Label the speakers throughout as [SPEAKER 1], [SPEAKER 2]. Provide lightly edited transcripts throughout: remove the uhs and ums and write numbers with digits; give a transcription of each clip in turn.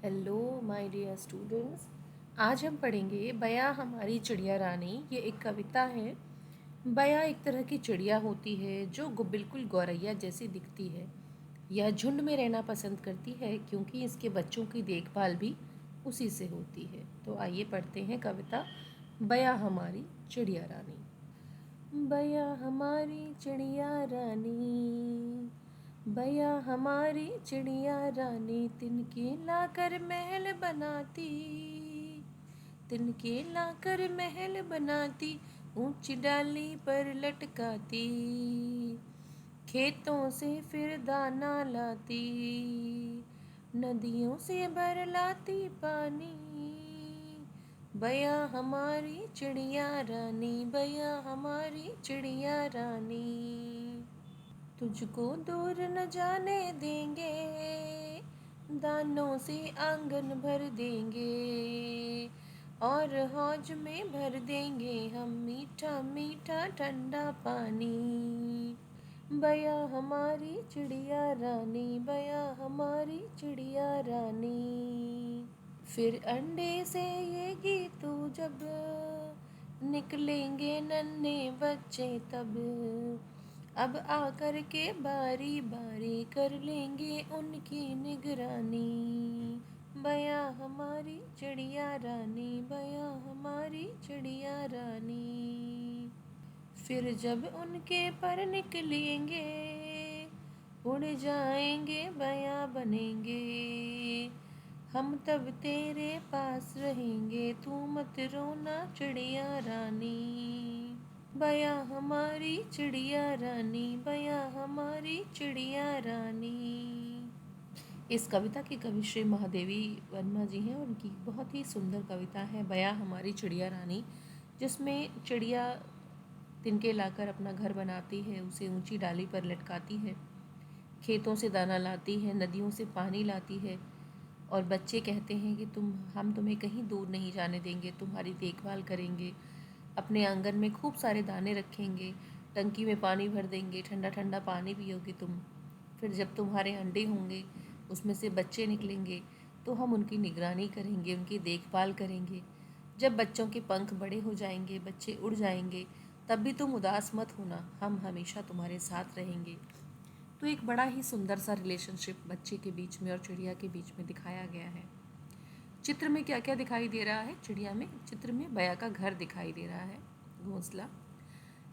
[SPEAKER 1] Hello my dear students. आज हम पढ़ेंगे बया हमारी चिड़िया रानी। ये एक कविता है। बया एक तरह की चिड़िया होती है जो बिल्कुल गौरैया जैसी दिखती है। यह झुंड में रहना पसंद करती है क्योंकि इसके बच्चों की देखभाल भी उसी से होती है। तो आइए पढ़ते हैं कविता बया हमारी चिड़िया रानी। बया हमारी चिड़िया रानी, बया हमारी चिड़िया रानी, तिनके लाकर महल बनाती, तिनके लाकर महल बनाती, ऊंची डाली पर लटकाती, खेतों से फिर दाना लाती, नदियों से भर लाती पानी। बया हमारी चिड़िया रानी, बया हमारी चिड़िया रानी, तुझको दूर न जाने देंगे, दानों से आंगन भर देंगे, और हौज में भर देंगे हम मीठा मीठा ठंडा पानी। बया हमारी चिड़िया रानी, बया हमारी चिड़िया रानी। फिर अंडे से ये गीतू जब निकलेंगे नन्हे बच्चे तब, अब आकर के बारी बारी कर लेंगे उनकी निगरानी। बया हमारी चिड़िया रानी, बया हमारी चिड़िया रानी। फिर जब उनके पर निकलेंगे, उड़ जाएंगे बया बनेंगे, हम तब तेरे पास रहेंगे, तू मत रोना चिड़िया रानी। बया हमारी चिड़िया रानी, बया हमारी चिड़िया रानी। इस कविता की कवि श्री महादेवी वर्मा जी हैं। उनकी बहुत ही सुंदर कविता है बया हमारी चिड़िया रानी, जिसमें चिड़िया तिनके लाकर अपना घर बनाती है, उसे ऊंची डाली पर लटकाती है, खेतों से दाना लाती है, नदियों से पानी लाती है, और बच्चे कहते हैं कि हम तुम्हें कहीं दूर नहीं जाने देंगे, तुम्हारी देखभाल करेंगे, अपने आंगन में खूब सारे दाने रखेंगे, टंकी में पानी भर देंगे, ठंडा ठंडा पानी पियोगे तुम। फिर जब तुम्हारे अंडे होंगे, उसमें से बच्चे निकलेंगे, तो हम उनकी निगरानी करेंगे, उनकी देखभाल करेंगे। जब बच्चों के पंख बड़े हो जाएंगे, बच्चे उड़ जाएंगे, तब भी तुम उदास मत होना, हम हमेशा तुम्हारे साथ रहेंगे। तो एक बड़ा ही सुंदर सा रिलेशनशिप बच्चे के बीच में और चिड़िया के बीच में दिखाया गया है। चित्र में क्या क्या दिखाई दे रहा है? चिड़िया में चित्र में बया का घर दिखाई दे रहा है, घोंसला।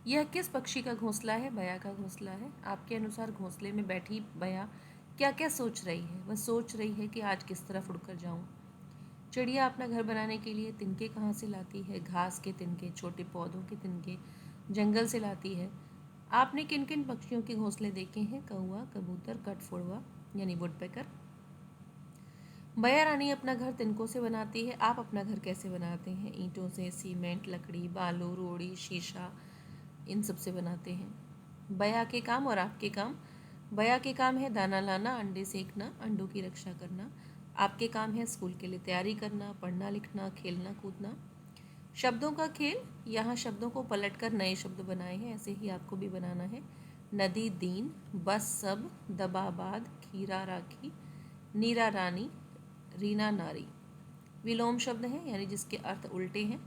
[SPEAKER 1] यह किस पक्षी का घोंसला है? बया का घोंसला है। आपके अनुसार घोंसले में बैठी बया क्या क्या सोच रही है? वह सोच रही है कि आज किस तरफ उड़कर जाऊं। चिड़िया अपना घर बनाने के लिए तिनके कहाँ से लाती है? घास के तिनके, छोटे पौधों के तिनके जंगल से लाती है। आपने किन किन पक्षियों के घोंसले देखे हैं? कौवा, कबूतर, कठफोड़वा यानी वुडपेकर। बया रानी अपना घर तिनकों से बनाती है। आप अपना घर कैसे बनाते हैं? ईंटों से, सीमेंट, लकड़ी, बालू, रोड़ी, शीशा, इन सब से बनाते हैं। बया के काम और आपके काम। बया के काम है दाना लाना, अंडे सेकना, अंडों की रक्षा करना। आपके काम है स्कूल के लिए तैयारी करना, पढ़ना लिखना, खेलना कूदना। शब्दों का खेल, यहाँ शब्दों को पलटकर नए शब्द बनाए हैं, ऐसे ही आपको भी बनाना है। नदी दीन, बस सब, दबाबाद, खीरा राखी, नीरा रानी, रीना नारी। विलोम शब्द हैं यानी जिसके अर्थ उल्टे हैं।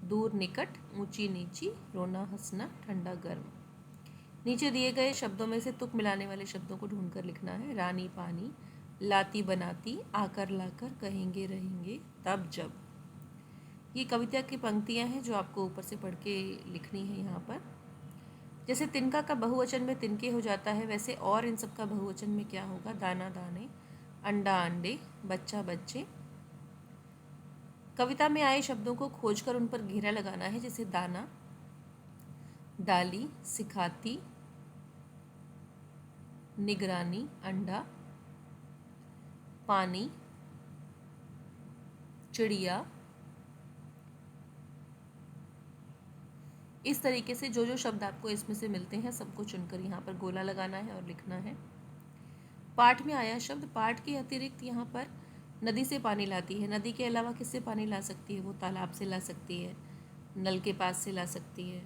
[SPEAKER 1] दूर निकट, ऊंची नीची, रोना हंसना, ठंडा गर्म। नीचे दिए गए शब्दों में से तुक मिलाने वाले शब्दों को ढूंढकर लिखना है। रानी पानी, लाती बनाती, आकर लाकर, कहेंगे रहेंगे, तब जब। ये कविता की पंक्तियां हैं जो आपको ऊपर से पढ़ के लिखनी है यहाँ पर। जैसे तिनका का बहुवचन में तिनके हो जाता है, वैसे और इन सब का बहुवचन में क्या होगा? दाना दाने, अंडा अंडे, बच्चा बच्चे। कविता में आए शब्दों को खोजकर उन पर घेरा लगाना है, जैसे दाना, डाली, सिखाती, निगरानी, अंडा, पानी, चिड़िया। इस तरीके से जो जो शब्द आपको इसमें से मिलते हैं सबको चुनकर यहाँ पर गोला लगाना है और लिखना है। पाठ में आया शब्द, पाठ के अतिरिक्त यहाँ पर नदी से पानी लाती है। नदी के अलावा किससे पानी ला सकती है? वो तालाब से ला सकती है, नल के पास से ला सकती है।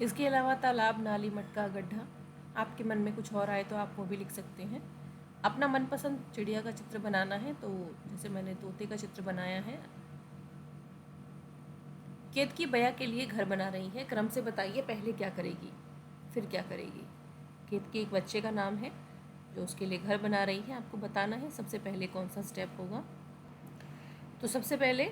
[SPEAKER 1] इसके अलावा तालाब, नाली, मटका, गड्ढा। आपके मन में कुछ और आए तो आप वो भी लिख सकते हैं। अपना मनपसंद चिड़िया का चित्र बनाना है तो जैसे मैंने तोते का चित्र बनाया है। केतकी बया के लिए घर बना रही है, क्रम से बताइए पहले क्या करेगी फिर क्या करेगी। केतकी एक बच्चे का नाम है जो उसके लिए घर बना रही है, आपको बताना है सबसे पहले कौन सा स्टेप होगा। तो सबसे पहले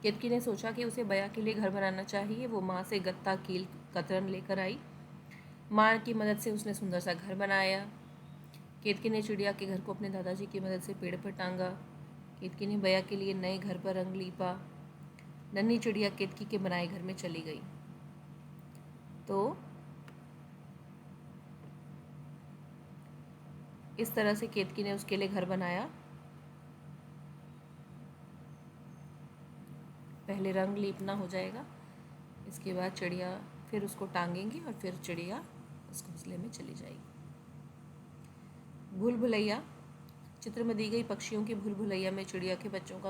[SPEAKER 1] केतकी ने सोचा कि उसे बया के लिए घर बनाना चाहिए। वो माँ से गत्ता, कील, कतरन लेकर आई। माँ की मदद से उसने सुंदर सा घर बनाया। केतकी ने चिड़िया के घर को अपने दादाजी की मदद से पेड़ पर टांगा। केतकी ने बया के लिए नए घर पर रंग लीपा। नन्ही चिड़िया केतकी के बनाए घर में चली गई। तो इस तरह से केतकी ने उसके लिए घर बनाया। पहले रंग लीपना हो जाएगा, इसके बाद चिड़िया फिर उसको टांगेंगे और फिर चिड़िया उस घोंसले में चली जाएगी। भूल भुलैया चित्र में दी गई पक्षियों की भूल भुलैया में चिड़िया के बच्चों का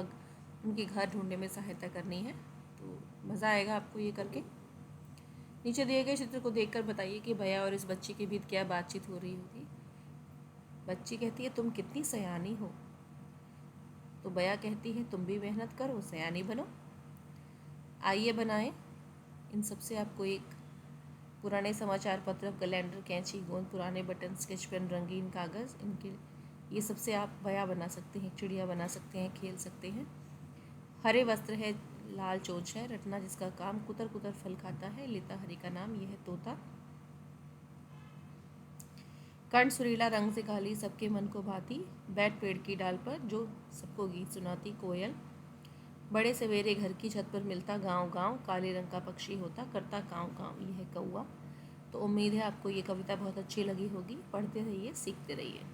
[SPEAKER 1] उनके घर ढूंढने में सहायता करनी है। तो मज़ा आएगा आपको ये करके। नीचे दिए गए चित्र को देखकर बताइए कि भैया और इस बच्ची के बीच क्या बातचीत हो रही होगी। बच्ची कहती है तुम कितनी सयानी हो, तो भैया कहती है तुम भी मेहनत करो, सयानी बनो। आइए बनाएं। इन सब से आपको एक पुराने समाचार पत्र, कैलेंडर, कैंची, गोंद, पुराने बटन, स्केच पेन, रंगीन कागज़, इनके ये सबसे आप बया बना सकते हैं, चिड़िया बना सकते हैं, खेल सकते हैं। हरे वस्त्र है, लाल चोंच है, रटना जिसका काम, कुतर कुतर फल खाता है, लेता हरि का नाम, यह है तोता। कर्ण सुरीला रंग से काली, सबके मन को भाती, बैठ पेड़ की डाल पर, जो सबको गीत सुनाती, कोयल। बड़े सवेरे घर की छत पर मिलता, गांव गांव, काले रंग का पक्षी होता, करता काँव काँव, यह है कौआ। तो उम्मीद है आपको ये कविता बहुत अच्छी लगी होगी। पढ़ते रहिए, सीखते रहिए।